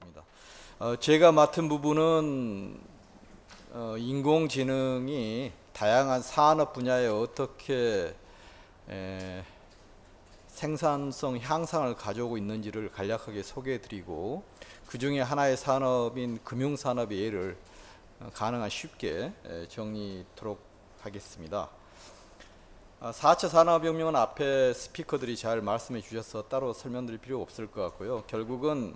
하겠습니다. 제가 맡은 부분은 인공지능이 다양한 산업 분야에 어떻게 생산성 향상을 가져오고 있는지를 간략하게 소개해드리고, 그 중에 하나의 산업인 금융산업의 예를 가능한 쉽게 정리토록 하겠습니다. 4차 산업혁명은 앞에 스피커들이 잘 말씀해 주셔서 따로 설명드릴 필요 없을 것 같고요. 결국은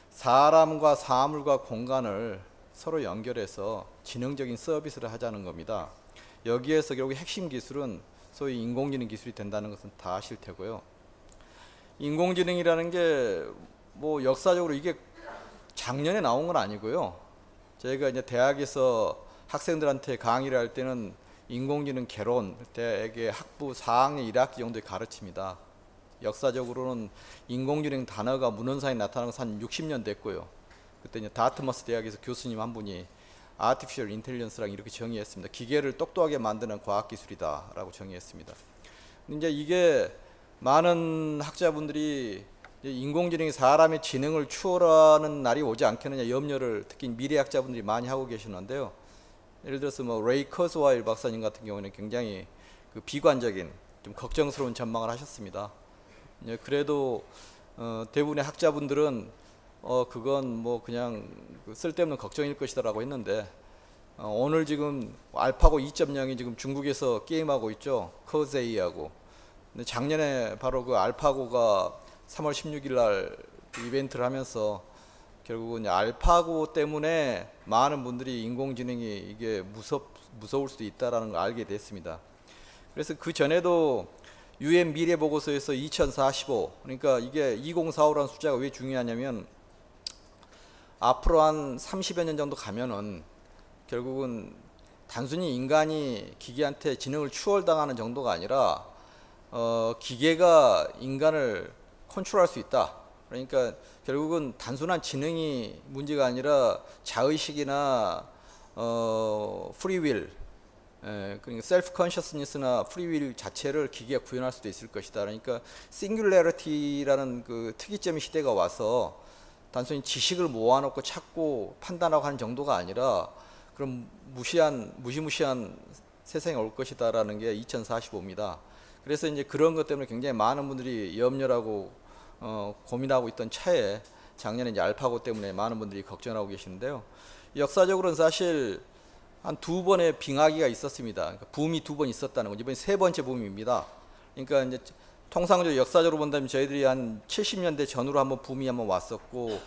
사람과 사물과 공간을 서로 연결해서 지능적인 서비스를 하자는 겁니다. 여기에서 결국 핵심 기술은 소위 인공지능 기술이 된다는 것은 다 아실 테고요. 인공지능이라는 게 뭐 역사적으로 이게 작년에 나온 건 아니고요. 저희가 이제 대학에서 학생들한테 강의를 할 때는 인공지능 개론 대개 학부 4학년 1학기 정도에 가르칩니다. 역사적으로는 인공지능 단어가 문헌상에 나타난 것은 한 60년 됐고요. 그때 이제 다트머스 대학에서 교수님 한 분이 아티피셜 인텔리전스랑 이렇게 정의했습니다. 기계를 똑똑하게 만드는 과학기술이다라고 정의했습니다. 이제 이게 많은 학자분들이 인공지능이 사람의 지능을 추월하는 날이 오지 않겠느냐 염려를 특히 미래학자분들이 많이 하고 계시는데요. 예를 들어서 뭐 레이 커스와일 박사님 같은 경우는 굉장히 그 비관적인 좀 걱정스러운 전망을 하셨습니다. 그래도 대부분의 학자분들은 그건 뭐 그냥 쓸데없는 걱정일 것이다라고 했는데, 오늘 지금 알파고 2.0이 지금 중국에서 게임하고 있죠. 커세이하고. 근데 작년에 바로 그 알파고가 3월 16일 날 이벤트를 하면서 결국은 알파고 때문에 많은 분들이 인공지능이 이게 무서울 수도 있다라는 걸 알게 됐습니다. 그래서 그 전에도 UN 미래 보고서에서 2045, 그러니까 이게 2045라는 숫자가 왜 중요하냐면 앞으로 한 30여 년 정도 가면은 결국은 단순히 인간이 기계한테 지능을 추월당하는 정도가 아니라 기계가 인간을 컨트롤할 수 있다. 그러니까 결국은 단순한 지능이 문제가 아니라 자의식이나 프리윌, 그러니까 셀프 컨셔스니스나 프리윌 자체를 기계가 구현할 수도 있을 것이다. 그러니까 싱귤레리티라는 그 특이점의 시대가 와서 단순히 지식을 모아놓고 찾고 판단하고 하는 정도가 아니라 그럼 무시무시한 세상이 올 것이다라는 게 2045입니다. 그래서 이제 그런 것 때문에 굉장히 많은 분들이 염려하고 고민하고 있던 차에 작년에 이제 알파고 때문에 많은 분들이 걱정하고 계시는데요. 역사적으로는 사실 한 두 번의 빙하기가 있었습니다. 그러니까 붐이 두 번 있었다는 거죠. 이번이 세 번째 붐입니다. 그러니까 이제 통상적으로 역사적으로 본다면 저희들이 한 70년대 전후로 한번 붐이 한번 왔었고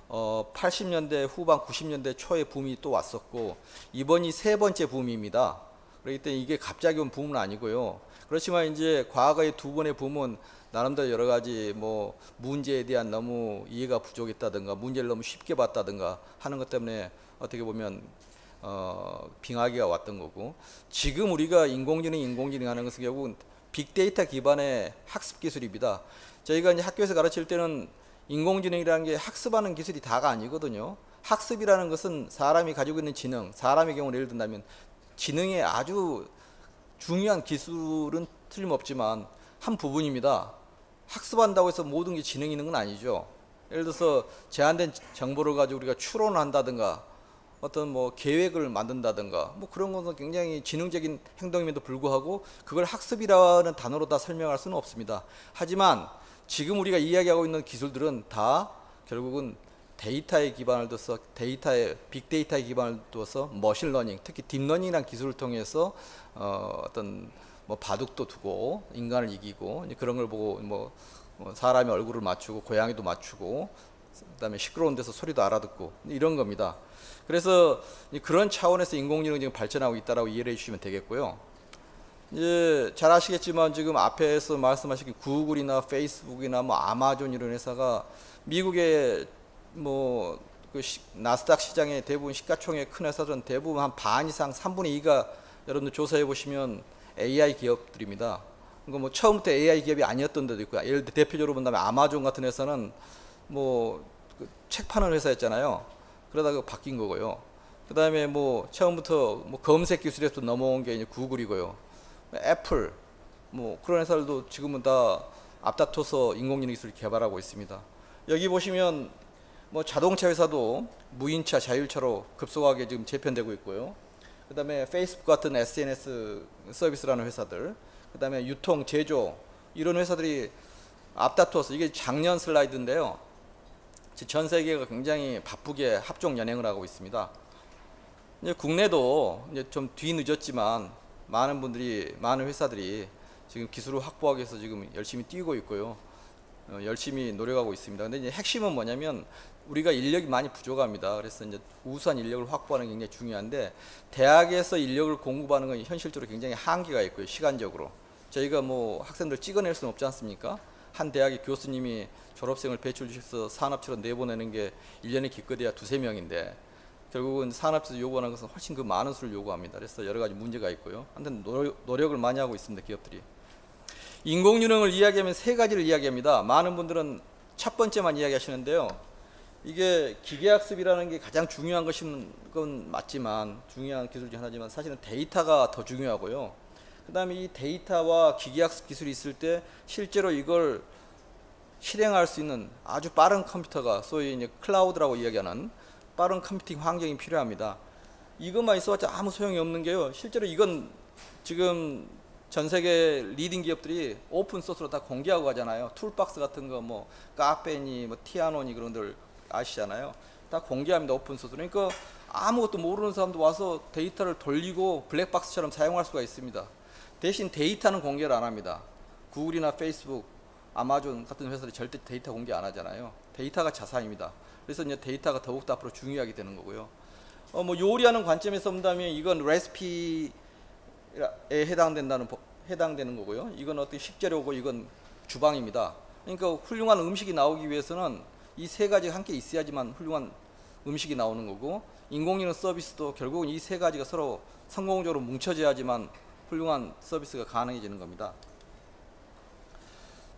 80년대 후반 90년대 초에 붐이 또 왔었고 이번이 세 번째 붐입니다. 그렇기 때문에 이게 갑자기 온 붐은 아니고요. 그렇지만 이제 과거의 두 번의 붐은 나름대로 여러 가지 뭐 문제에 대한 너무 이해가 부족했다든가 문제를 너무 쉽게 봤다든가 하는 것 때문에 어떻게 보면 빙하기가 왔던 거고, 지금 우리가 인공지능 하는 것은 결국은 빅데이터 기반의 학습 기술입니다. 저희가 이제 학교에서 가르칠 때는 인공지능이라는 게 학습하는 기술이 다가 아니거든요. 학습이라는 것은 사람이 가지고 있는 지능, 사람의 경우는 예를 든다면 지능의 아주 중요한 기술은 틀림없지만 한 부분입니다. 학습한다고 해서 모든 게 지능이 있는 건 아니죠. 예를 들어서 제한된 정보를 가지고 우리가 추론을 한다든가 어떤 뭐 계획을 만든다든가 뭐 그런 것은 굉장히 지능적인 행동임에도 불구하고 그걸 학습이라는 단어로 다 설명할 수는 없습니다. 하지만 지금 우리가 이야기하고 있는 기술들은 다 결국은 데이터에 기반을 둬서 빅데이터에 기반을 둬서 머신러닝, 특히 딥러닝이라는 기술을 통해서 어떤 뭐 바둑도 두고 인간을 이기고 그런 걸 보고 뭐 사람의 얼굴을 맞추고 고양이도 맞추고 그다음에 시끄러운 데서 소리도 알아듣고 이런 겁니다. 그래서 그런 차원에서 인공지능이 지금 발전하고 있다라고 이해를 해주시면 되겠고요. 이제 잘 아시겠지만 지금 앞에서 말씀하신 구글이나 페이스북이나 뭐 아마존 이런 회사가 미국의 뭐 그 나스닥 시장의 대부분 시가총액 큰 회사들은 대부분 한 반 이상 3분의 2가 여러분들 조사해 보시면 AI 기업들입니다. 그러니까 뭐 처음부터 AI 기업이 아니었던 데도 있고요. 예를 들어 대표적으로 본다면 아마존 같은 회사는 뭐 책 파는 회사였잖아요. 그러다가 바뀐 거고요. 그 다음에 뭐 처음부터 뭐 검색 기술에서 넘어온 게 이제 구글이고요. 애플 뭐 그런 회사들도 지금은 다 앞다퉈서 인공지능 기술을 개발하고 있습니다. 여기 보시면 뭐 자동차 회사도 무인차, 자율차로 급속하게 지금 재편되고 있고요. 그다음에 페이스북 같은 SNS 서비스라는 회사들, 그다음에 유통, 제조 이런 회사들이 앞다투어서 이게 작년 슬라이드인데요. 전 세계가 굉장히 바쁘게 합종 연행을 하고 있습니다. 이제 국내도 이제 좀 뒤늦었지만 많은 회사들이 지금 기술을 확보하기 위해서 지금 열심히 뛰고 있고요. 열심히 노력하고 있습니다. 근데 이제 핵심은 뭐냐면 우리가 인력이 많이 부족합니다. 그래서 이제 우수한 인력을 확보하는 게 굉장히 중요한데 대학에서 인력을 공급하는 건 현실적으로 굉장히 한계가 있고요. 시간적으로. 저희가 뭐 학생들 찍어낼 수는 없지 않습니까? 한 대학의 교수님이 졸업생을 배출시켜서 산업체로 내보내는 게 1년에 기껏해야 2~3명인데 결국은 산업체에서 요구하는 것은 훨씬 그 많은 수를 요구합니다. 그래서 여러 가지 문제가 있고요. 아무튼 노력을 많이 하고 있습니다. 기업들이. 인공지능을 이야기하면 세 가지를 이야기합니다. 많은 분들은 첫 번째만 이야기하시는데요. 이게 기계학습이라는 게 가장 중요한 건 맞지만 중요한 기술 중 하나지만 사실은 데이터가 더 중요하고요. 그 다음에 이 데이터와 기계학습 기술이 있을 때 실제로 이걸 실행할 수 있는 아주 빠른 컴퓨터가 소위 이제 클라우드라고 이야기하는 빠른 컴퓨팅 환경이 필요합니다. 이것만 있어봤자 아무 소용이 없는 게요. 실제로 이건 지금 전 세계 리딩 기업들이 오픈 소스로 다 공개하고 가잖아요. 툴박스 같은 거 뭐 카페니 뭐 티아노니 그런 들 아시잖아요. 다 공개합니다. 오픈 소스로. 그러니까 아무것도 모르는 사람도 와서 데이터를 돌리고 블랙박스처럼 사용할 수가 있습니다. 대신 데이터는 공개를 안 합니다. 구글이나 페이스북, 아마존 같은 회사들이 절대 데이터 공개 안 하잖아요. 데이터가 자산입니다. 그래서 이제 데이터가 더욱더 앞으로 중요하게 되는 거고요. 뭐 요리하는 관점에서 본다면 이건 레시피에 해당되는 거고요. 이건 어떤 식재료고 이건 주방입니다. 그러니까 훌륭한 음식이 나오기 위해서는 이 세 가지가 함께 있어야지만 훌륭한 음식이 나오는 거고 인공지능 서비스도 결국은 이 세 가지가 서로 성공적으로 뭉쳐져야지만 훌륭한 서비스가 가능해지는 겁니다.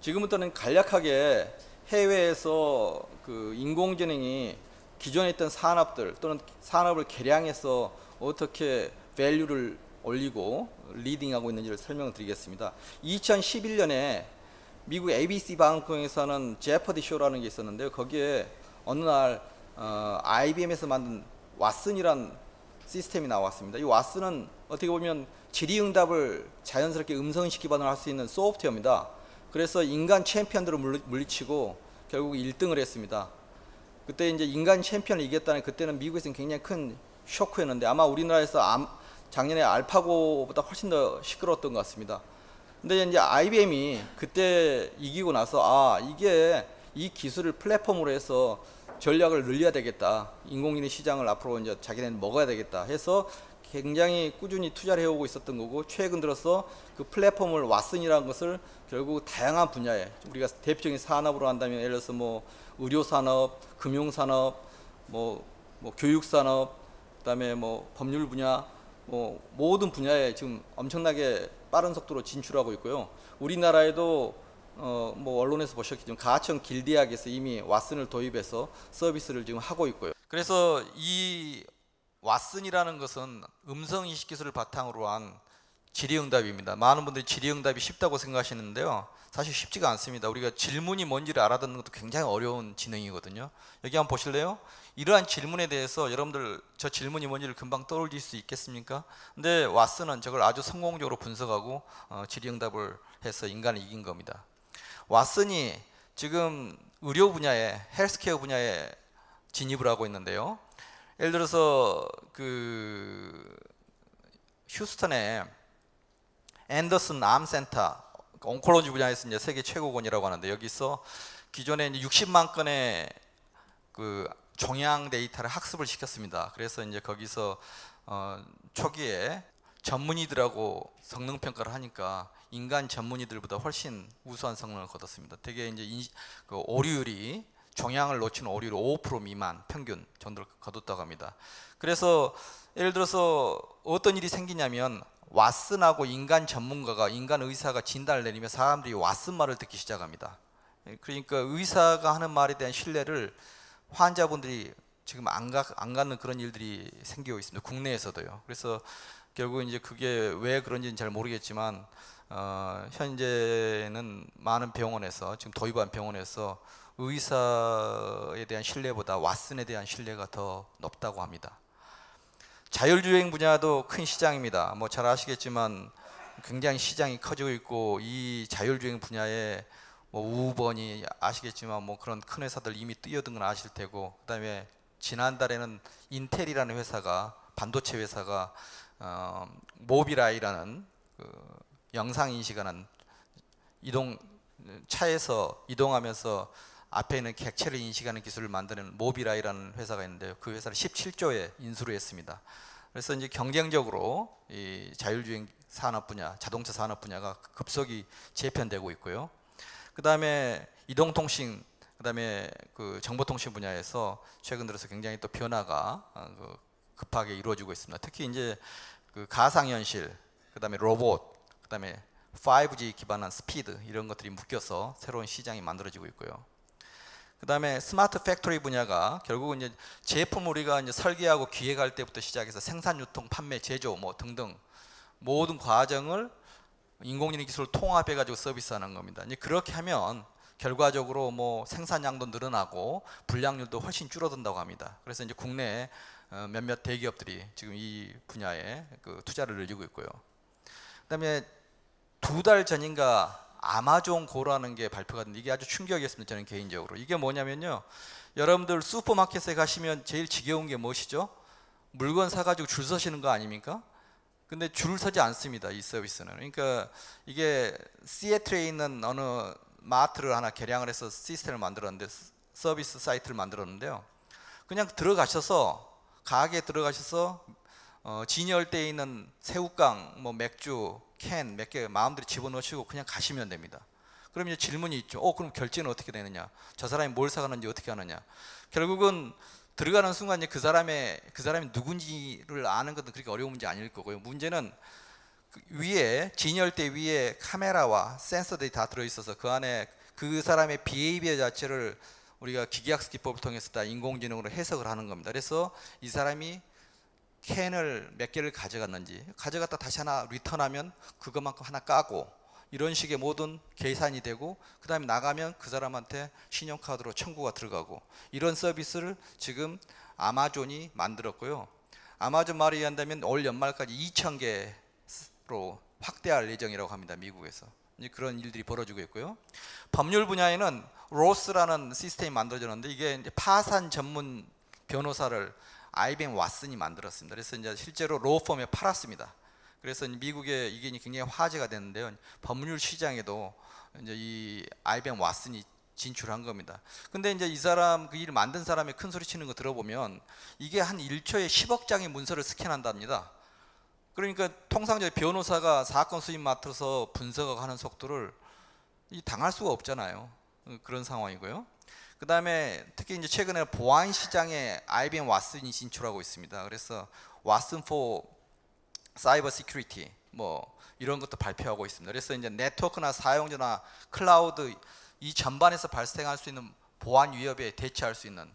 지금부터는 간략하게 해외에서 그 인공지능이 기존에 있던 산업들 또는 산업을 개량해서 어떻게 밸류를 올리고 리딩하고 있는지를 설명을 드리겠습니다. 2011년에 미국 ABC 방송에서는 제퍼디 쇼라는 게 있었는데요. 거기에 어느 날 IBM에서 만든 왓슨이란 시스템이 나왔습니다. 이 왓슨은 어떻게 보면 질의응답을 자연스럽게 음성인식 기반으로 할 수 있는 소프트웨어입니다. 그래서 인간 챔피언들을 물리치고 결국 1등을 했습니다. 그때 이제 인간 챔피언을 이겼다는 그때는 미국에서는 굉장히 큰 쇼크였는데 아마 우리나라에서 작년에 알파고보다 훨씬 더 시끄러웠던 것 같습니다. 근데 이제 IBM이 그때 이기고 나서 이게 이 기술을 플랫폼으로 해서 전략을 늘려야 되겠다. 인공지능 시장을 앞으로 이제 자기네는 먹어야 되겠다 해서 굉장히 꾸준히 투자를 해오고 있었던 거고 최근 들어서 그 플랫폼을 왓슨이라는 것을 결국 다양한 분야에 우리가 대표적인 산업으로 한다면 예를 들어서 뭐 의료산업, 금융산업, 뭐 교육산업, 그다음에 뭐 법률 분야, 뭐 모든 분야에 지금 엄청나게 빠른 속도로 진출하고 있고요. 우리나라에도 뭐 언론에서 보셨겠지만 가천 길대학에서 이미 왓슨을 도입해서 서비스를 지금 하고 있고요. 그래서 이 왓슨이라는 것은 음성인식 기술을 바탕으로 한 질의응답입니다. 많은 분들이 질의응답이 쉽다고 생각하시는데요. 사실 쉽지가 않습니다. 우리가 질문이 뭔지를 알아듣는 것도 굉장히 어려운 지능이거든요. 여기 한번 보실래요? 이러한 질문에 대해서 여러분들 저 질문이 뭔지를 금방 떠올릴 수 있겠습니까? 근데 왓슨은 저걸 아주 성공적으로 분석하고 질의응답을 해서 인간을 이긴 겁니다. 왓슨이 지금 의료 분야에 헬스케어 분야에 진입을 하고 있는데요. 예를 들어서 그 휴스턴에 앤더슨 암센터 온콜로지 분야에서 이제 세계 최고권이라고 하는데 여기서 기존에 이제 60만 건의 그 종양 데이터를 학습을 시켰습니다. 그래서 이제 거기서 초기에 전문의들하고 성능 평가를 하니까 인간 전문의들보다 훨씬 우수한 성능을 거뒀습니다. 되게 이제 그 오류율이 종양을 놓치는 오류율 5% 미만 평균 정도를 거뒀다고 합니다. 그래서 예를 들어서 어떤 일이 생기냐면 왓슨하고 인간 전문가가 인간 의사가 진단을 내리면 사람들이 왓슨 말을 듣기 시작합니다. 그러니까 의사가 하는 말에 대한 신뢰를 환자분들이 지금 안 갖는 그런 일들이 생기고 있습니다. 국내에서도요. 그래서 결국 이제 그게 왜 그런지는 잘 모르겠지만 현재는 많은 병원에서 지금 도입한 병원에서 의사에 대한 신뢰보다 왓슨에 대한 신뢰가 더 높다고 합니다. 자율주행 분야도 큰 시장입니다. 뭐 잘 아시겠지만 굉장히 시장이 커지고 있고, 이 자율주행 분야에 뭐 우버니 아시겠지만 뭐 그런 큰 회사들 이미 뛰어든 건 아실 테고, 그다음에 지난달에는 인텔이라는 회사가, 반도체 회사가 모비라이라는 그 영상 인식하는 차에서 이동하면서 앞에 있는 객체를 인식하는 기술을 만드는 모비라이라는 회사가 있는데요. 그 회사를 17조에 인수를 했습니다. 그래서 이제 경쟁적으로 이 자율주행 산업 분야, 자동차 산업 분야가 급속히 재편되고 있고요. 그 다음에 이동통신, 그 다음에 그 정보통신 분야에서 최근 들어서 굉장히 또 변화가 급하게 이루어지고 있습니다. 특히 이제 그 가상현실, 그 다음에 로봇, 그 다음에 5G 기반한 스피드, 이런 것들이 묶여서 새로운 시장이 만들어지고 있고요. 그 다음에 스마트 팩토리 분야가 결국은 이제 제품 우리가 이제 설계하고 기획할 때부터 시작해서 생산, 유통, 판매, 제조 뭐 등등 모든 과정을 인공지능 기술을 통합해 가지고 서비스하는 겁니다. 이제 그렇게 하면 결과적으로 뭐 생산량도 늘어나고 불량률도 훨씬 줄어든다고 합니다. 그래서 이제 국내 몇몇 대기업들이 지금 이 분야에 그 투자를 늘리고 있고요. 그다음에 2달 전인가 아마존 고라는 게 발표가 됐는데 이게 아주 충격이었습니다. 저는 개인적으로. 이게 뭐냐면요, 여러분들 슈퍼마켓에 가시면 제일 지겨운 게 무엇이죠? 물건 사가지고 줄 서시는 거 아닙니까? 근데 줄 서지 않습니다, 이 서비스는. 그러니까 이게 시애틀에 있는 어느 마트를 하나 개량을 해서 시스템을 만들었는데, 서비스 사이트를 만들었는데요, 그냥 들어가셔서, 가게에 들어가셔서 진열대에 있는 새우깡, 뭐 맥주 캔 몇 개 마음대로 집어넣으시고 그냥 가시면 됩니다. 그럼 이제 질문이 있죠. 그럼 결제는 어떻게 되느냐? 저 사람이 뭘 사가는지 어떻게 하느냐? 결국은 들어가는 순간 이제 그 사람이 누군지를 아는 것은 그렇게 어려운 문제 아닐 거고요. 문제는 그 위에, 진열대 위에 카메라와 센서들이 다 들어있어서 그 안에 그 사람의 비헤이비어 자체를 우리가 기계학습 기법을 통해서 다 인공지능으로 해석을 하는 겁니다. 그래서 이 사람이 캔을 몇 개를 가져갔는지, 가져갔다 다시 하나 리턴하면 그것만큼 하나 까고, 이런 식의 모든 계산이 되고, 그 다음에 나가면 그 사람한테 신용카드로 청구가 들어가고, 이런 서비스를 지금 아마존이 만들었고요. 아마존 말에 의한다면 올 연말까지 2,000개로 확대할 예정이라고 합니다, 미국에서. 이제 그런 일들이 벌어지고 있고요. 법률 분야에는 로스라는 시스템이 만들어졌는데, 이게 이제 파산 전문 변호사를 IBM 왓슨이 만들었습니다. 그래서 이제 실제로 로펌에 팔았습니다. 그래서 미국에 이게 굉장히 화제가 됐는데요, 법률 시장에도 이제 이 IBM 왓슨이 진출한 겁니다. 근데 이제 이 사람, 그 일을 만든 사람이 큰 소리 치는 거 들어보면 이게 한 1초에 10억 장의 문서를 스캔한답니다. 그러니까 통상적으로 변호사가 사건 수임 맡아서 분석하는 속도를 당할 수가 없잖아요. 그런 상황이고요. 그 다음에 특히 이제 최근에 보안 시장에 IBM 왓슨이 진출하고 있습니다. 그래서 왓슨 for Cyber Security 뭐 이런 것도 발표하고 있습니다. 그래서 이제 네트워크나 사용자나 클라우드 이 전반에서 발생할 수 있는 보안 위협에 대처할 수 있는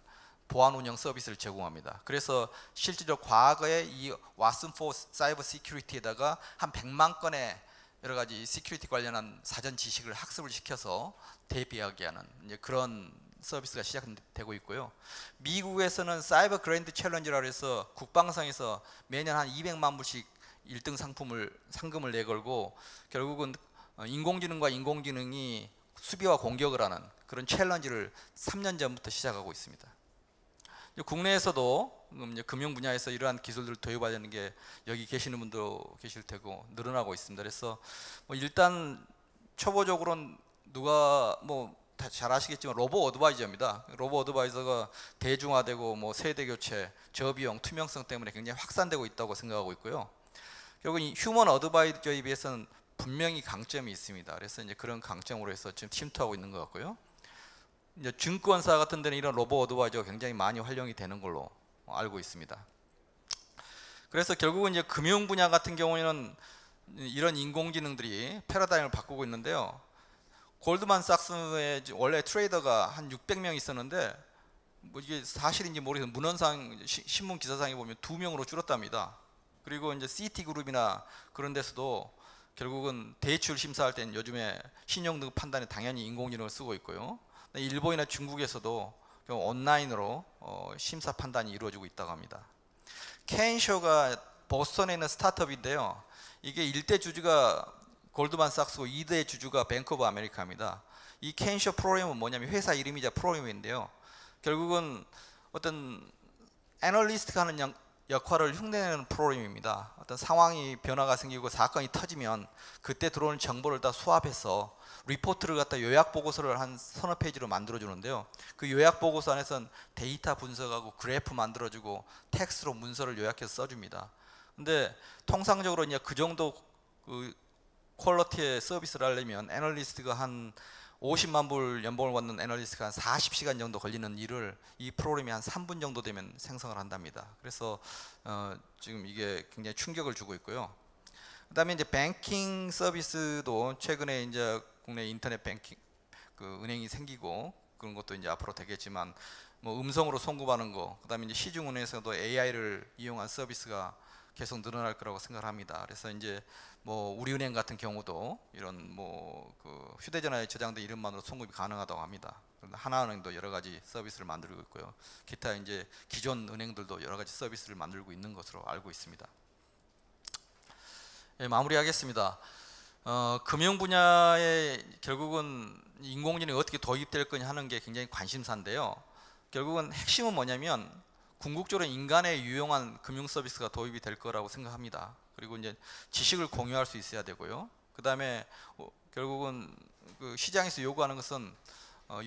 보안 운영 서비스를 제공합니다. 그래서 실제로 과거에 이 왓슨 for Cyber Security에다가 한 100만 건의 여러 가지 시큐리티 관련한 사전 지식을 학습을 시켜서 대비하게 하는 이제 그런 서비스가 시작되고 있고요. 미국에서는 사이버 그랜드 챌린지라고 해서 국방성에서 매년 한 200만 불씩 1등 상금을 내걸고, 결국은 인공지능과 인공지능이 수비와 공격을 하는 그런 챌린지를 3년 전부터 시작하고 있습니다. 국내에서도 이제 금융 분야에서 이러한 기술들을 도입하려는 게 여기 계시는 분도 계실 테고 늘어나고 있습니다. 그래서 뭐 일단 초보적으로는 누가 뭐 잘 아시겠지만 로보 어드바이저입니다. 로보 어드바이저가 대중화되고 뭐 세대 교체, 저비용, 투명성 때문에 굉장히 확산되고 있다고 생각하고 있고요. 결국 이 휴먼 어드바이저에 비해서는 분명히 강점이 있습니다. 그래서 이제 그런 강점으로 해서 지금 침투하고 있는 것 같고요. 이제 증권사 같은 데는 이런 로보 어드바이저가 굉장히 많이 활용이 되는 걸로 알고 있습니다. 그래서 결국은 이제 금융 분야 같은 경우에는 이런 인공지능들이 패러다임을 바꾸고 있는데요. 골드만삭스에 원래 트레이더가 한 600명 있었는데 뭐 이게 사실인지 모르겠어요. 문헌상 신문 기사상에 보면 2명으로 줄었답니다. 그리고 이제 시티그룹이나 그런 데서도 결국은 대출 심사할 때는 요즘에 신용등급 판단에 당연히 인공지능을 쓰고 있고요. 일본이나 중국에서도 온라인으로 심사 판단이 이루어지고 있다고 합니다. 켄쇼가 보스턴에 있는 스타트업인데요. 이게 1대 주주가 골드만삭스고 2대 주주가 뱅크 오브 아메리카입니다. 이 켄쇼 프로그램은 뭐냐면 회사 이름이자 프로그램인데요. 결국은 어떤 애널리스트가 하는 역할을 흉내내는 프로그램입니다. 어떤 상황이 변화가 생기고 사건이 터지면 그때 들어오는 정보를 다 수합해서 리포트를 갖다 요약 보고서를 한 서너 페이지로 만들어 주는데요. 그 요약 보고서 안에서는 데이터 분석하고 그래프 만들어 주고 텍스트로 문서를 요약해서 써줍니다. 근데 통상적으로 이제 그 정도 그 퀄리티의 서비스를 하려면 애널리스트가 한 50만 불 연봉을 받는 애널리스트가 한 40시간 정도 걸리는 일을 이 프로그램이 한 3분 정도 되면 생성을 한답니다. 그래서 지금 이게 굉장히 충격을 주고 있고요. 그다음에 이제 뱅킹 서비스도 최근에 이제 국내 인터넷 뱅킹 그 은행이 생기고 그런 것도 이제 앞으로 되겠지만 뭐 음성으로 송금하는 거, 그다음에 이제 시중은행에서도 AI를 이용한 서비스가 계속 늘어날 거라고 생각합니다. 그래서 이제 뭐 우리은행 같은 경우도 이런 뭐 그 휴대전화에 저장된 이름만으로 송금이 가능하다고 합니다. 하나은행도 여러 가지 서비스를 만들고 있고요. 기타 이제 기존 은행들도 여러 가지 서비스를 만들고 있는 것으로 알고 있습니다. 예, 마무리하겠습니다. 금융 분야에 결국은 인공지능이 어떻게 도입될 거냐 하는 게 굉장히 관심사인데요. 결국은 핵심은 뭐냐면 궁극적으로 인간에 유용한 금융 서비스가 도입이 될 거라고 생각합니다. 그리고 이제 지식을 공유할 수 있어야 되고요. 그 다음에 결국은 그 시장에서 요구하는 것은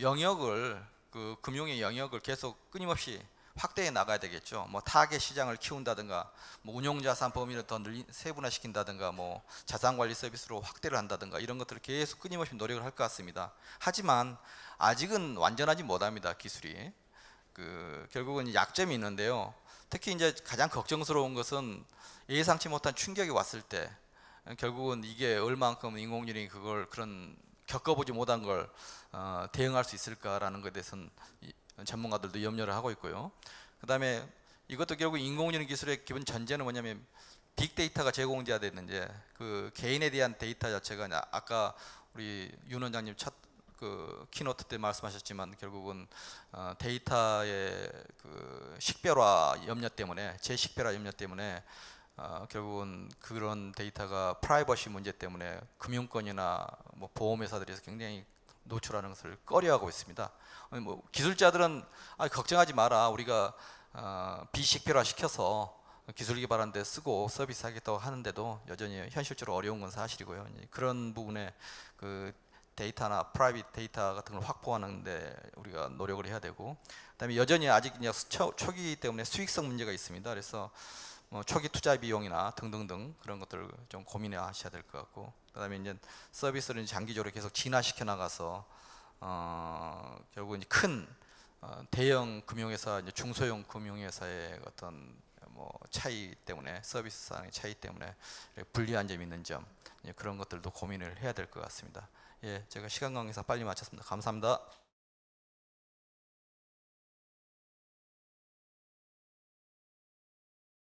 영역을 그 금융의 영역을 계속 끊임없이 확대해 나가야 되겠죠. 뭐 타겟 시장을 키운다든가, 뭐 운용자산 범위를 더 세분화시킨다든가, 뭐 자산관리 서비스로 확대를 한다든가 이런 것들을 계속 끊임없이 노력을 할 것 같습니다. 하지만 아직은 완전하지 못합니다. 기술이. 결국은 약점이 있는데요. 특히 이제 가장 걱정스러운 것은 예상치 못한 충격이 왔을 때 결국은 이게 얼만큼 인공지능이 그런 겪어보지 못한 걸 대응할 수 있을까라는 것에 대해서는 전문가들도 염려를 하고 있고요. 그 다음에 이것도 결국 인공지능 기술의 기본 전제는 뭐냐면 빅데이터가 제공돼야 되는데 그 개인에 대한 데이터 자체가 아까 우리 윤 원장님 그 키노트 때 말씀하셨지만 결국은 데이터의 그 식별화 염려 때문에 재식별화 염려 때문에 결국은 그런 데이터가 프라이버시 문제 때문에 금융권이나 뭐 보험회사들에서 굉장히 노출하는 것을 꺼려하고 있습니다. 뭐 기술자들은 걱정하지 마라, 우리가 비식별화 시켜서 기술 개발하는 데 쓰고 서비스 하겠다고 하는데도 여전히 현실적으로 어려운 건 사실이고요. 그런 부분에 그 데이터나 프라이빗 데이터 같은 걸 확보하는데 우리가 노력을 해야 되고, 그다음에 여전히 아직 초기이기 때문에 수익성 문제가 있습니다. 그래서 뭐 초기 투자 비용이나 등등등 그런 것들을 좀 고민하셔야 될 것 같고, 그다음에 이제 서비스를 장기적으로 계속 진화시켜 나가서 결국은 큰 대형 금융회사, 이제 중소형 금융회사의 어떤 뭐 차이 때문에 서비스상의 차이 때문에 불리한 점이 있는 점, 그런 것들도 고민을 해야 될 것 같습니다. 예, 제가 시간 관계상 빨리 마쳤습니다. 감사합니다.